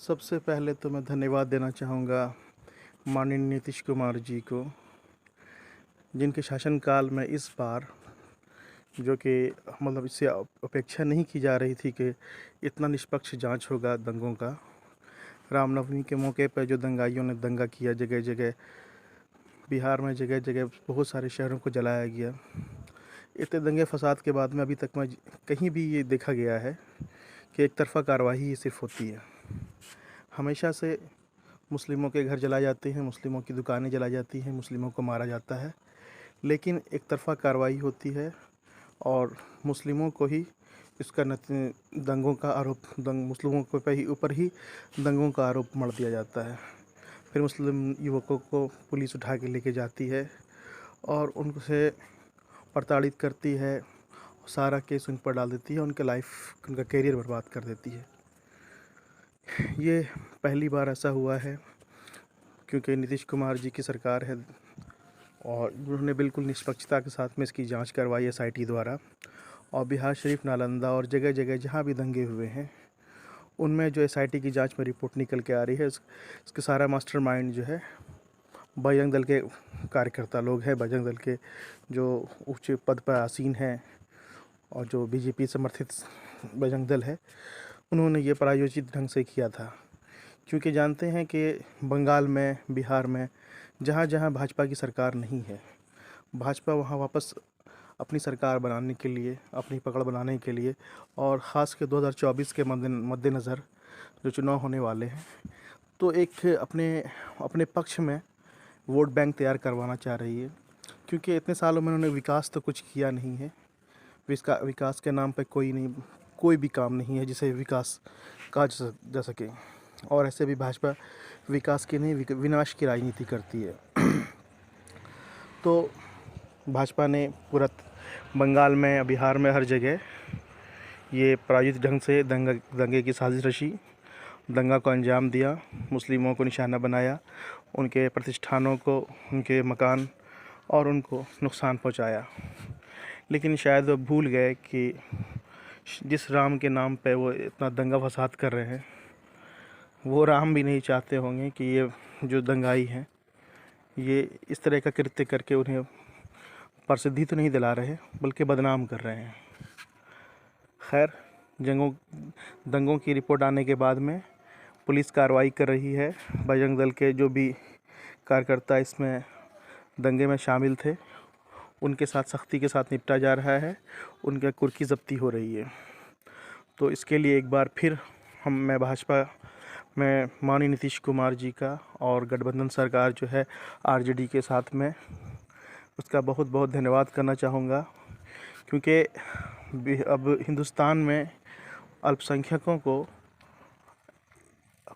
सबसे पहले तो मैं धन्यवाद देना चाहूँगा माननीय नीतीश कुमार जी को, जिनके शासनकाल में इस बार जो कि मतलब इससे अपेक्षा नहीं की जा रही थी कि इतना निष्पक्ष जांच होगा दंगों का। रामनवमी के मौके पर जो दंगाइयों ने दंगा किया, जगह जगह बिहार में जगह जगह बहुत सारे शहरों को जलाया गया। इतने दंगे फसाद के बाद में अभी तक में कहीं भी ये देखा गया है कि एक तरफ़ा कार्रवाई ही सिर्फ होती है। हमेशा से मुस्लिमों के घर जलाए जाते हैं, मुस्लिमों की दुकानें जलाई जाती हैं, मुस्लिमों को मारा जाता है, लेकिन एक तरफ़ा कार्रवाई होती है और मुस्लिमों को ही इसका दंगों का आरोप मुस्लिमों के पे ही ऊपर ही दंगों का आरोप मढ़ दिया जाता है। फिर मुस्लिम युवकों को पुलिस उठा के लेके जाती है और उनसे प्रताड़ित करती है, सारा केस उन पर डाल देती है, उनका करियर बर्बाद कर देती है। ये पहली बार ऐसा हुआ है क्योंकि नीतीश कुमार जी की सरकार है और उन्होंने बिल्कुल निष्पक्षता के साथ में इसकी जांच करवाई एसआईटी द्वारा। और बिहार शरीफ, नालंदा और जगह जगह जहाँ भी दंगे हुए हैं उनमें जो एसआईटी की जांच में रिपोर्ट निकल के आ रही है, इसके सारा मास्टरमाइंड जो है बजरंग दल के कार्यकर्ता लोग हैं। बजरंग दल के जो उच्च पद पर आसीन हैं और जो बीजेपी समर्थित बजरंग दल है, उन्होंने ये प्रायोजित ढंग से किया था, क्योंकि जानते हैं कि बंगाल में, बिहार में जहाँ जहाँ भाजपा की सरकार नहीं है, भाजपा वहाँ वापस अपनी सरकार बनाने के लिए, अपनी पकड़ बनाने के लिए और ख़ास के 2024 के मद्देनज़र जो चुनाव होने वाले हैं, तो एक अपने अपने पक्ष में वोट बैंक तैयार करवाना चाह रही है। क्योंकि इतने सालों में उन्होंने विकास तो कुछ किया नहीं है। विकास के नाम पे कोई भी काम नहीं है जिसे विकास कहा जा सके। और ऐसे भी भाजपा विकास की नहीं, विनाश की राजनीति करती है। तो भाजपा ने पूरा बंगाल में, बिहार में, हर जगह ये प्रायोजित ढंग से दंगे की साजिश रची, दंगा को अंजाम दिया, मुस्लिमों को निशाना बनाया, उनके प्रतिष्ठानों को, उनके मकान और उनको नुकसान पहुंचाया। लेकिन शायद वो भूल गए कि जिस राम के नाम पे वो इतना दंगा फसाद कर रहे हैं, वो राम भी नहीं चाहते होंगे कि ये जो दंगाई हैं ये इस तरह का कृत्य करके उन्हें प्रसिद्धि तो नहीं दिला रहे, बल्कि बदनाम कर रहे हैं। खैर, दंगों की रिपोर्ट आने के बाद में पुलिस कार्रवाई कर रही है। बजरंग दल के जो भी कार्यकर्ता इसमें दंगे में शामिल थे, उनके साथ सख्ती के साथ निपटा जा रहा है, उनके कुर्की ज़ब्ती हो रही है। तो इसके लिए एक बार फिर मैं भाजपा में माननीय नीतीश कुमार जी का और गठबंधन सरकार जो है आरजेडी के साथ में, उसका बहुत बहुत धन्यवाद करना चाहूँगा। क्योंकि अब हिंदुस्तान में अल्पसंख्यकों को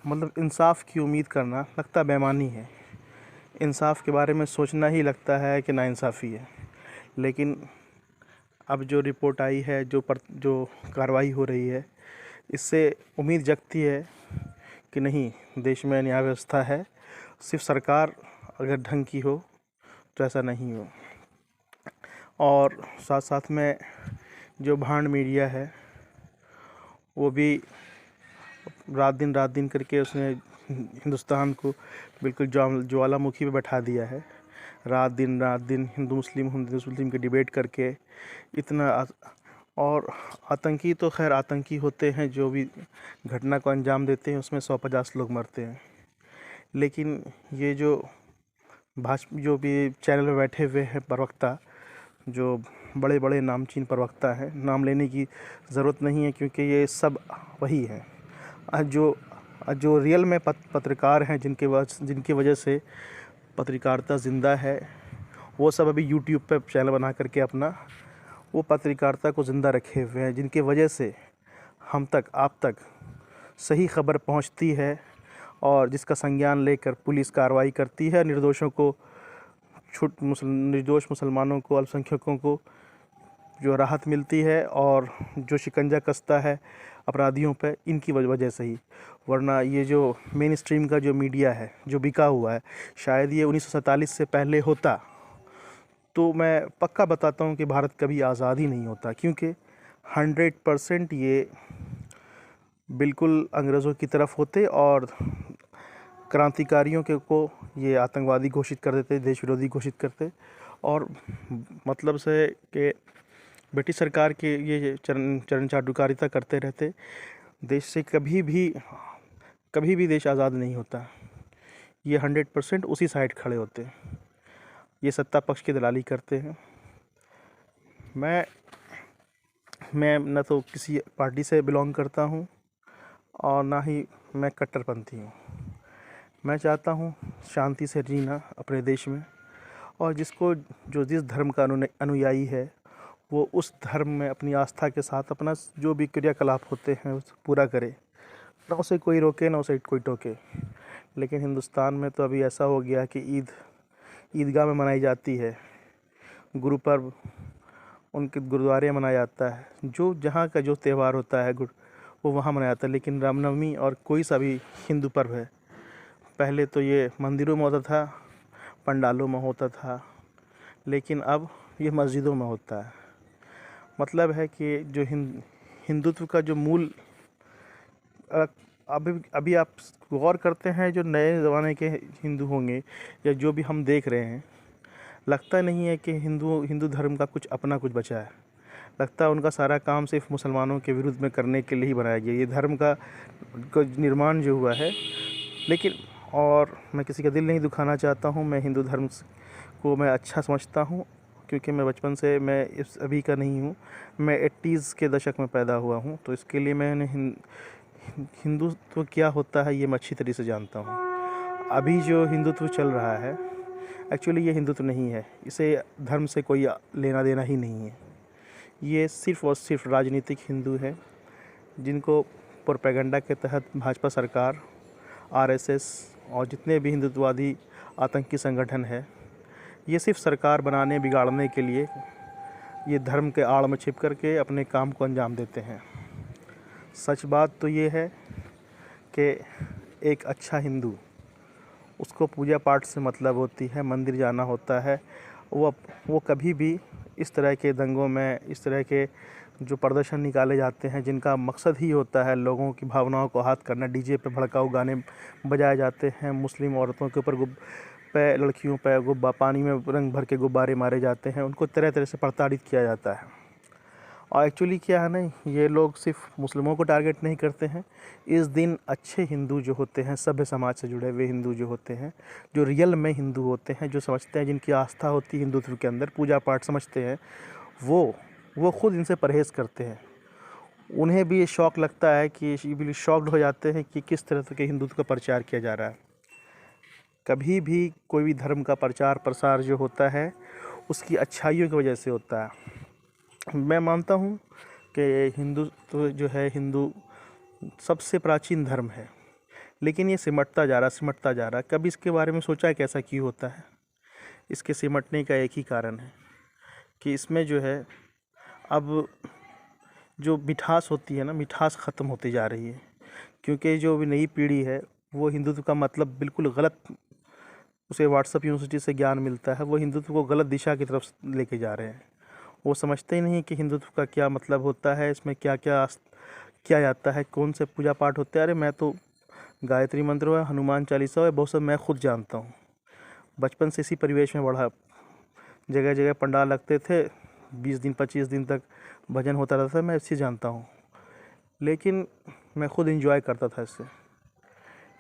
मतलब इंसाफ की उम्मीद करना लगता बेईमानी है। इंसाफ के बारे में सोचना ही लगता है कि नाइंसाफ़ी है। लेकिन अब जो रिपोर्ट आई है, जो कार्रवाई हो रही है, इससे उम्मीद जगती है कि नहीं, देश में न्याय व्यवस्था है। सिर्फ सरकार अगर ढंग की हो तो ऐसा नहीं हो। और साथ साथ में जो भांड मीडिया है, वो भी रात दिन करके उसने हिंदुस्तान को बिल्कुल ज्वालामुखी पे बैठा दिया है। रात दिन हिंदू मुस्लिम की डिबेट करके इतना और आतंकी तो खैर आतंकी होते हैं, जो भी घटना को अंजाम देते हैं उसमें 150 लोग मरते हैं। लेकिन ये जो जो भी चैनल में बैठे हुए हैं प्रवक्ता, जो बड़े बड़े नामचीन प्रवक्ता हैं, नाम लेने की ज़रूरत नहीं है क्योंकि ये सब वही हैं। जो रियल में पत्रकार हैं, जिनकी वजह से पत्रकारिता ज़िंदा है, वो सब अभी यूट्यूब पे चैनल बना करके अपना वो पत्रकारिता को ज़िंदा रखे हुए हैं, जिनकी वजह से हम तक, आप तक सही खबर पहुंचती है और जिसका संज्ञान लेकर पुलिस कार्रवाई करती है। निर्दोष मुसलमानों को, अल्पसंख्यकों को जो राहत मिलती है और जो शिकंजा कसता है अपराधियों पे, इनकी वजह से ही। वरना ये जो मेन स्ट्रीम का जो मीडिया है, जो बिका हुआ है, शायद ये 1947 से पहले होता तो मैं पक्का बताता हूँ कि भारत कभी आज़ाद ही नहीं होता। क्योंकि 100% ये बिल्कुल अंग्रेज़ों की तरफ होते और क्रांतिकारियों को ये आतंकवादी घोषित कर देते, देश विरोधी घोषित करते। और मतलब से कि ब्रिटिश सरकार के ये चरण चरण चाटुकारिता करते रहते। देश से कभी भी देश आज़ाद नहीं होता। ये 100% उसी साइड खड़े होते हैं। ये सत्ता पक्ष की दलाली करते हैं। मैं न तो किसी पार्टी से बिलोंग करता हूँ और ना ही मैं कट्टरपंथी हूँ। मैं चाहता हूँ शांति से जीना अपने देश में, और जिस धर्म का अनुयायी है वो उस धर्म में अपनी आस्था के साथ अपना जो भी क्रियाकलाप होते हैं उसे पूरा करे, ना उसे कोई रोके ना उसे कोई टोके। लेकिन हिंदुस्तान में तो अभी ऐसा हो गया कि ईदगाह में मनाई जाती है, गुरु पर्व उनके गुरुद्वारे मनाया जाता है, जो जहाँ का जो त्यौहार होता है वो वहाँ मनाया जाता है। लेकिन रामनवमी और कोई सा भी हिंदू पर्व है, पहले तो ये मंदिरों में होता था, पंडालों में होता था, लेकिन अब ये मस्जिदों में होता है। मतलब है कि जो हिंदुत्व का जो मूल अभी आप गौर करते हैं, जो नए ज़माने के हिंदू होंगे या जो भी हम देख रहे हैं, लगता नहीं है कि हिंदू धर्म का कुछ अपना कुछ बचा है। लगता है उनका सारा काम सिर्फ मुसलमानों के विरुद्ध में करने के लिए ही बनाया गया, ये धर्म का निर्माण जो हुआ है। लेकिन और मैं किसी का दिल नहीं दुखाना चाहता हूँ, मैं हिंदू धर्म को मैं अच्छा समझता हूँ, क्योंकि मैं बचपन से मैं इस अभी का नहीं हूँ, मैं 80s के दशक में पैदा हुआ हूँ। तो इसके लिए मैंने हिंदुत्व क्या होता है ये मैं अच्छी तरह से जानता हूँ। अभी जो हिंदुत्व चल रहा है एक्चुअली ये हिंदुत्व नहीं है, इसे धर्म से कोई लेना देना ही नहीं है। ये सिर्फ़ और सिर्फ राजनीतिक हिंदू है, जिनको प्रोपेगेंडा के तहत भाजपा सरकार, आरएसएस और जितने भी हिंदुत्ववादी आतंकी संगठन है, ये सिर्फ सरकार बनाने बिगाड़ने के लिए ये धर्म के आड़ में छिप करके अपने काम को अंजाम देते हैं। सच बात तो ये है कि एक अच्छा हिंदू, उसको पूजा पाठ से मतलब होती है, मंदिर जाना होता है। वो कभी भी इस तरह के दंगों में, इस तरह के जो प्रदर्शन निकाले जाते हैं जिनका मकसद ही होता है लोगों की भावनाओं को आहत करना, डीजे पे भड़काऊ गाने बजाए जाते हैं, मुस्लिम औरतों के ऊपर लड़कियों पे पानी में रंग भर के गुब्बारे मारे जाते हैं, उनको तरह तरह से प्रताड़ित किया जाता है। और एक्चुअली क्या है ना, ये लोग सिर्फ मुस्लिमों को टारगेट नहीं करते हैं। इस दिन अच्छे हिंदू जो होते हैं, सभ्य समाज से जुड़े हुए हिंदू जो होते हैं, जो रियल में हिंदू होते हैं, जो समझते हैं, जिनकी आस्था होती है हिंदुत्व के अंदर, पूजा पाठ समझते हैं, वो खुद इनसे परहेज़ करते हैं। उन्हें भी ये शौक़ लगता है कि ये भी शॉक्ड हो जाते हैं कि किस तरह के हिंदुत्व का प्रचार किया जा रहा है। कभी भी कोई भी धर्म का प्रचार प्रसार जो होता है उसकी अच्छाइयों की वजह से होता है। मैं मानता हूँ कि हिंदुत्व जो है, हिंदू सबसे प्राचीन धर्म है, लेकिन ये सिमटता जा रहा। कभी इसके बारे में सोचा है कि ऐसा क्यों होता है? इसके सिमटने का एक ही कारण है कि इसमें जो है अब जो मिठास होती है ना, मिठास ख़त्म होती जा रही है, क्योंकि जो भी नई पीढ़ी है वो हिंदुत्व का मतलब बिल्कुल गलत, उसे व्हाट्सएप यूनिवर्सिटी से ज्ञान मिलता है, वो हिंदुत्व को गलत दिशा की तरफ लेके जा रहे हैं। वो समझते ही नहीं कि हिंदुत्व का क्या मतलब होता है, इसमें क्या क्या किया जाता है, कौन से पूजा पाठ होते हैं। अरे मैं तो गायत्री मंत्र है, हनुमान चालीसा है, बहुत सब मैं खुद जानता हूँ। बचपन से इसी परिवेश में बढ़ा, जगह जगह पंडाल लगते थे, 20 दिन 25 दिन तक भजन होता रहता था, मैं इसे जानता हूँ, लेकिन मैं खुद एंजॉय करता था इससे।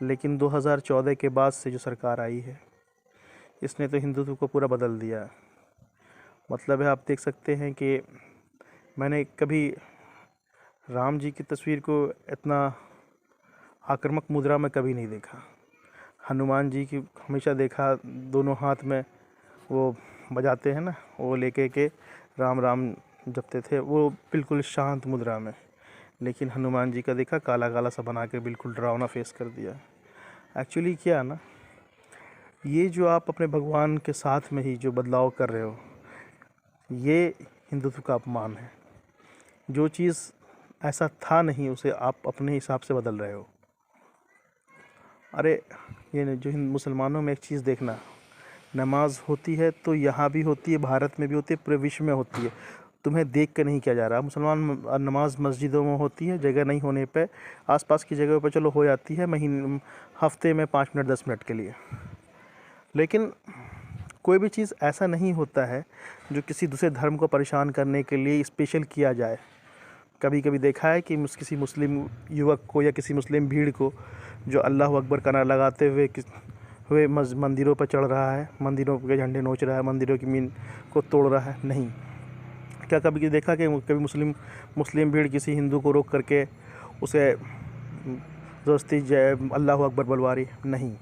लेकिन 2014 के बाद से जो सरकार आई है, इसने तो हिंदुत्व को पूरा बदल दिया। मतलब है, आप देख सकते हैं कि मैंने कभी राम जी की तस्वीर को इतना आक्रामक मुद्रा में कभी नहीं देखा। हनुमान जी की हमेशा देखा, दोनों हाथ में वो बजाते हैं ना, वो लेके के राम राम जपते थे, वो बिल्कुल शांत मुद्रा में। लेकिन हनुमान जी का देखा, काला काला सा बना के बिल्कुल डरावना फेस कर दिया। एक्चुअली क्या है ना, ये जो आप अपने भगवान के साथ में ही जो बदलाव कर रहे हो, ये हिंदुत्व का अपमान है। जो चीज़ ऐसा था नहीं, उसे आप अपने हिसाब से बदल रहे हो। अरे ये जो मुसलमानों में एक चीज़ देखना, नमाज होती है तो यहाँ भी होती है, भारत में भी होती है, पूरे विश्व में होती है, तुम्हें देख के नहीं किया जा रहा। मुसलमान नमाज मस्जिदों में होती है, जगह नहीं होने पे आसपास की जगह पर चलो हो जाती है, महीने हफ्ते में 5 मिनट 10 मिनट के लिए। लेकिन कोई भी चीज़ ऐसा नहीं होता है जो किसी दूसरे धर्म को परेशान करने के लिए स्पेशल किया जाए। कभी कभी देखा है कि किसी मुस्लिम युवक को या किसी मुस्लिम भीड़ को जो अल्लाह अकबर का नारा लगाते हुए मंदिरों पर चढ़ रहा है, मंदिरों के झंडे नोच रहा है, मंदिरों की मीन को तोड़ रहा है? नहीं। क्या कभी देखा कि कभी मुस्लिम भीड़ किसी हिंदू को रोक करके उसे ज़बरदस्ती जय अल्लाह अकबर बुलवा रही? नहीं।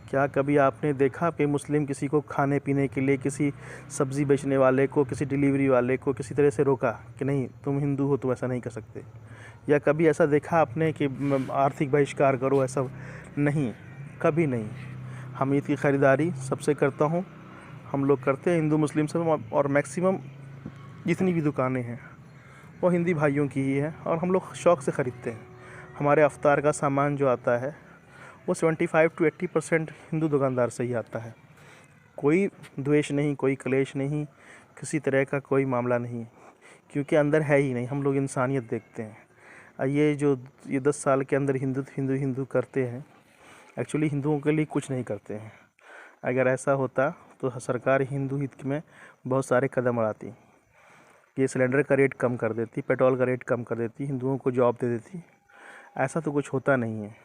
क्या कभी आपने देखा कि मुस्लिम किसी को खाने पीने के लिए, किसी सब्ज़ी बेचने वाले को, किसी डिलीवरी वाले को किसी तरह से रोका कि नहीं तुम हिंदू हो तुम ऐसा नहीं कर सकते? या कभी ऐसा देखा आपने कि आर्थिक बहिष्कार करो? ऐसा नहीं, कभी नहीं। हम ईद की ख़रीदारी सबसे करता हूँ, हम लोग करते हैं हिंदू मुस्लिम सब, और मैक्सिमम जितनी भी दुकानें हैं वो हिंदी भाइयों की ही है और हम लोग शौक़ से ख़रीदते हैं। हमारे अफ्तार का सामान जो आता है वो 75 to 80% हिंदू दुकानदार से ही आता है। कोई द्वेष नहीं, कोई क्लेश नहीं, किसी तरह का कोई मामला नहीं, क्योंकि अंदर है ही नहीं। हम लोग इंसानियत देखते हैं। ये 10 साल के अंदर हिंदू करते हैं, एक्चुअली हिंदुओं के लिए कुछ नहीं करते हैं। अगर ऐसा होता तो सरकार हिंदू हित में बहुत सारे कदम उठाती। ये सिलेंडर का रेट कम कर देती, पेट्रोल का रेट कम कर देती, हिंदुओं को जॉब दे देती। ऐसा तो कुछ होता नहीं है,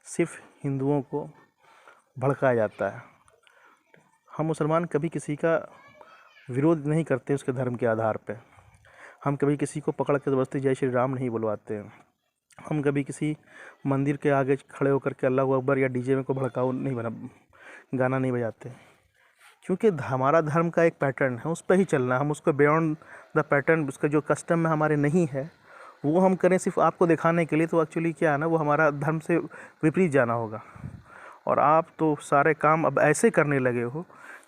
सिर्फ हिंदुओं को भड़काया जाता है। हम मुसलमान कभी किसी का विरोध नहीं करते उसके धर्म के आधार पे। हम कभी किसी को पकड़ के ज़बरदस्ती जय श्री राम नहीं बुलवाते हैं। हम कभी किसी मंदिर के आगे खड़े होकर के अल्लाह अकबर या डीजे में को भड़काऊ नहीं गाना नहीं बजाते, क्योंकि हमारा धर्म का एक पैटर्न है, उस पर ही चलना। हम उसको बियॉन्ड द पैटर्न, उसका जो कस्टम में हमारे नहीं है वो हम करें सिर्फ आपको दिखाने के लिए, तो एक्चुअली क्या है ना, वो हमारा धर्म से विपरीत जाना होगा। और आप तो सारे काम अब ऐसे करने लगे हो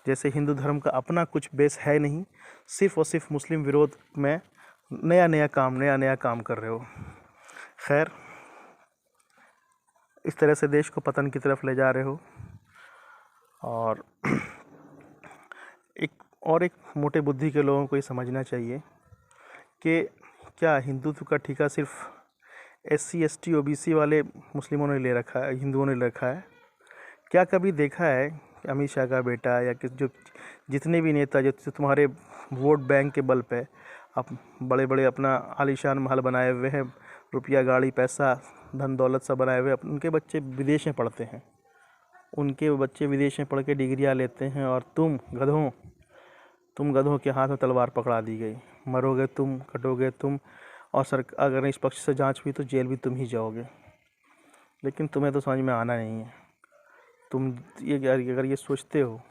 जैसे हिंदू धर्म का अपना कुछ बेस है नहीं, सिर्फ और सिर्फ मुस्लिम विरोध में नया नया काम कर रहे हो। खैर, इस तरह से देश को पतन की तरफ ले जा रहे हो। और एक मोटे बुद्धि के लोगों को ये समझना चाहिए कि क्या हिंदुत्व का ठेका सिर्फ SC ST OBC वाले मुस्लिमों ने ले रखा है, हिंदुओं ने ले रखा है? क्या कभी देखा है कि अमित शाह का बेटा या जो जितने भी नेता जो तुम्हारे वोट बैंक के बल पे अब बड़े बड़े अपना आलीशान महल बनाए हुए हैं, रुपया गाड़ी पैसा धन दौलत सब बनाए हुए, उनके बच्चे विदेश में पढ़ते हैं, उनके बच्चे विदेश में पढ़ के डिग्रियाँ लेते हैं, और तुम गधों के हाथ में तलवार पकड़ा दी गई। मरोगे तुम, कटोगे तुम, और अगर इस पक्ष से जांच हुई तो जेल भी तुम ही जाओगे। लेकिन तुम्हें तो समझ में आना नहीं है। तुम अगर ये सोचते हो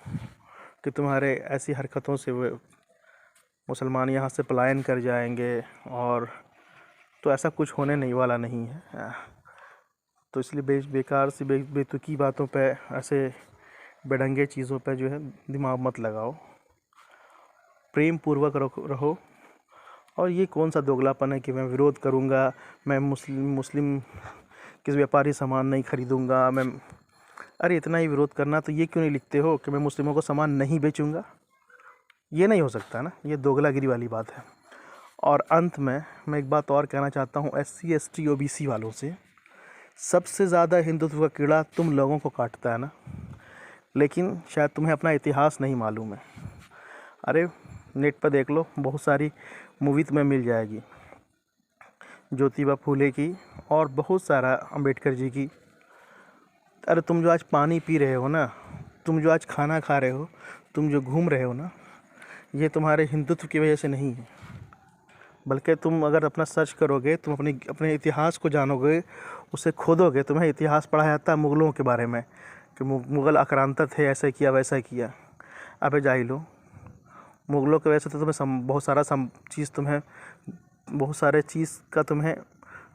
कि तुम्हारे ऐसी हरकतों से मुसलमान यहाँ से पलायन कर जाएंगे, और तो ऐसा कुछ होने नहीं वाला नहीं है। तो इसलिए बेकार सी बेतुकी बातों पे, ऐसे बेढंगे चीज़ों पे जो है दिमाग मत लगाओ। प्रेम पूर्वक रहो। और ये कौन सा दोगलापन है कि मैं विरोध करूँगा, मैं मुस्लिम किस व्यापारी सामान नहीं खरीदूँगा, अरे इतना ही विरोध करना तो ये क्यों नहीं लिखते हो कि मैं मुस्लिमों को सामान नहीं बेचूँगा? ये नहीं हो सकता ना, ये दोगलागिरी वाली बात है। और अंत में मैं एक बात और कहना चाहता हूँ SC ST OBC वालों से, सबसे ज़्यादा हिंदुत्व का कीड़ा तुम लोगों को काटता है ना, लेकिन शायद तुम्हें अपना इतिहास नहीं मालूम है। अरे नेट पर देख लो, बहुत सारी मूवी तुम्हें मिल जाएगी, ज्योतिबा फूले की और बहुत सारा अंबेडकर जी की। अरे तुम जो आज पानी पी रहे हो ना, तुम जो आज खाना खा रहे हो, तुम जो घूम रहे हो ना, ये तुम्हारे हिंदुत्व की वजह से नहीं है, बल्कि तुम अगर अपना सर्च करोगे, तुम अपने इतिहास को जानोगे, उसे खोदोगे। तुम्हें इतिहास पढ़ाया जाता है मुग़लों के बारे में कि मुग़ल आक्रांता थे, ऐसा किया वैसा किया। अबे जाहिलो, मुग़लों की वजह से तो तुम्हें बहुत सारे चीज़ का तुम्हें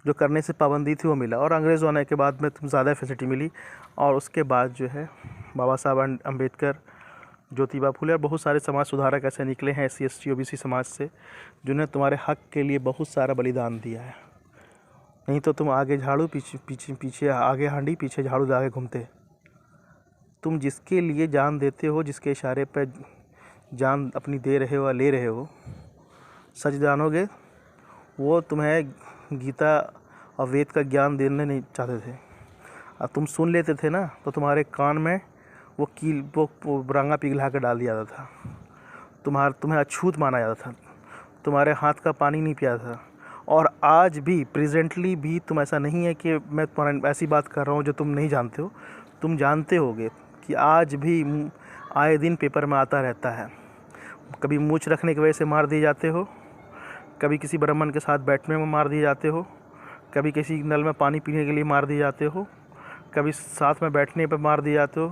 जो करने से पाबंदी थी वो मिला, और अंग्रेज़ आने के बाद में तुम ज़्यादा फैसिलिटी मिली। और उसके बाद जो है बाबा साहब अम्बेडकर, ज्योतिबा फूले और बहुत सारे समाज सुधारक ऐसे निकले हैं SC ST OBC समाज से, जिन्होंने तुम्हारे हक के लिए बहुत सारा बलिदान दिया है। नहीं तो तुम आगे झाड़ू पीछे आगे हांडी पीछे झाड़ू दागे घूमते। तुम जिसके लिए जान देते हो, जिसके इशारे पर जान अपनी दे रहे हो या ले रहे हो, सच जानोगे, वो तुम्हें गीता और वेद का ज्ञान देने नहीं चाहते थे। और तुम सुन लेते थे ना, तो तुम्हारे कान में वो बरांगा पिघला कर डाल दिया जाता था। तुम्हें अछूत माना जाता था, तुम्हारे हाथ का पानी नहीं पिया था। और आज भी प्रेजेंटली भी तुम, ऐसा नहीं है कि मैं तुम्हारा ऐसी बात कर रहा हूँ जो तुम नहीं जानते हो, तुम जानते होगे कि आज भी आए दिन पेपर में आता रहता है। कभी मूंछ रखने की वजह से मार दिए जाते हो, कभी किसी ब्राह्मण के साथ बैठने में मार दिए जाते हो, कभी किसी नल में पानी पीने के लिए मार दिए जाते हो, कभी साथ में बैठने पर मार दिए जाते हो,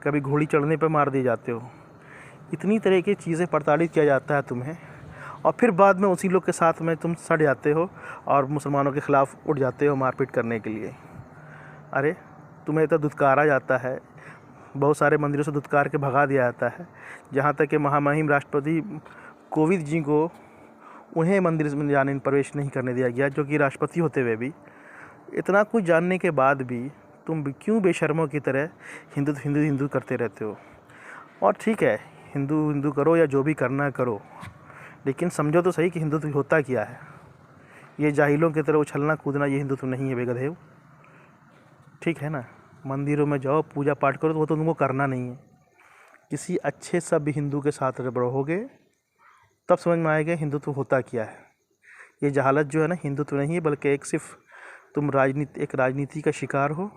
कभी घोड़ी चढ़ने पर मार दिए जाते हो। इतनी तरह की चीज़ें प्रताड़ित किया जाता है तुम्हें, और फिर बाद में उसी लोग के साथ में तुम सड़ जाते हो और मुसलमानों के ख़िलाफ़ उठ जाते हो मारपीट करने के लिए। अरे तुम्हें तो धुतकारा जाता है, बहुत सारे मंदिरों से धुतकार के भगा दिया जाता है। जहाँ तक कि महामहिम राष्ट्रपति कोविंद जी को, उन्हें मंदिर में जाने प्रवेश नहीं करने दिया गया, जो कि राष्ट्रपति होते हुए भी। इतना कुछ जानने के बाद भी तुम क्यों बेशर्मों की तरह हिंदू हिंदू हिंदू करते रहते हो। और ठीक है, हिंदू हिंदू करो या जो भी करना करो, लेकिन समझो तो सही कि हिंदुत्व होता क्या है। ये जाहिलों की तरह उछलना कूदना ये हिंदुत्व नहीं है बेगधेव, ठीक है ना। मंदिरों में जाओ, पूजा पाठ करो, तो वो तो तुमको करना नहीं है। किसी अच्छे सभ्य हिंदू के साथ रहोगे तब समझ में आएगा हिंदुत्व होता क्या है। ये जहालत जो है ना, हिंदुत्व नहीं है, बल्कि एक सिर्फ तुम एक राजनीति का शिकार हो,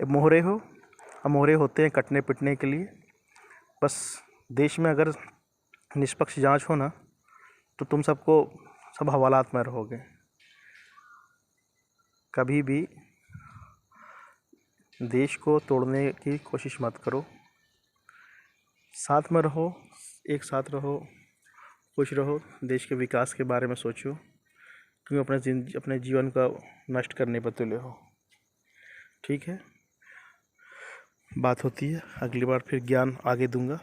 मोहरे हो। और मोहरे होते हैं कटने पिटने के लिए। बस देश में अगर निष्पक्ष जांच हो ना, तो तुम सब हवालात में रहोगे। कभी भी देश को तोड़ने की कोशिश मत करो, साथ में रहो, एक साथ रहो, खुश रहो, देश के विकास के बारे में सोचो। क्यों अपने जीवन का नष्ट करने पर तुले हो। ठीक है, बात होती है, अगली बार फिर ज्ञान आगे दूंगा।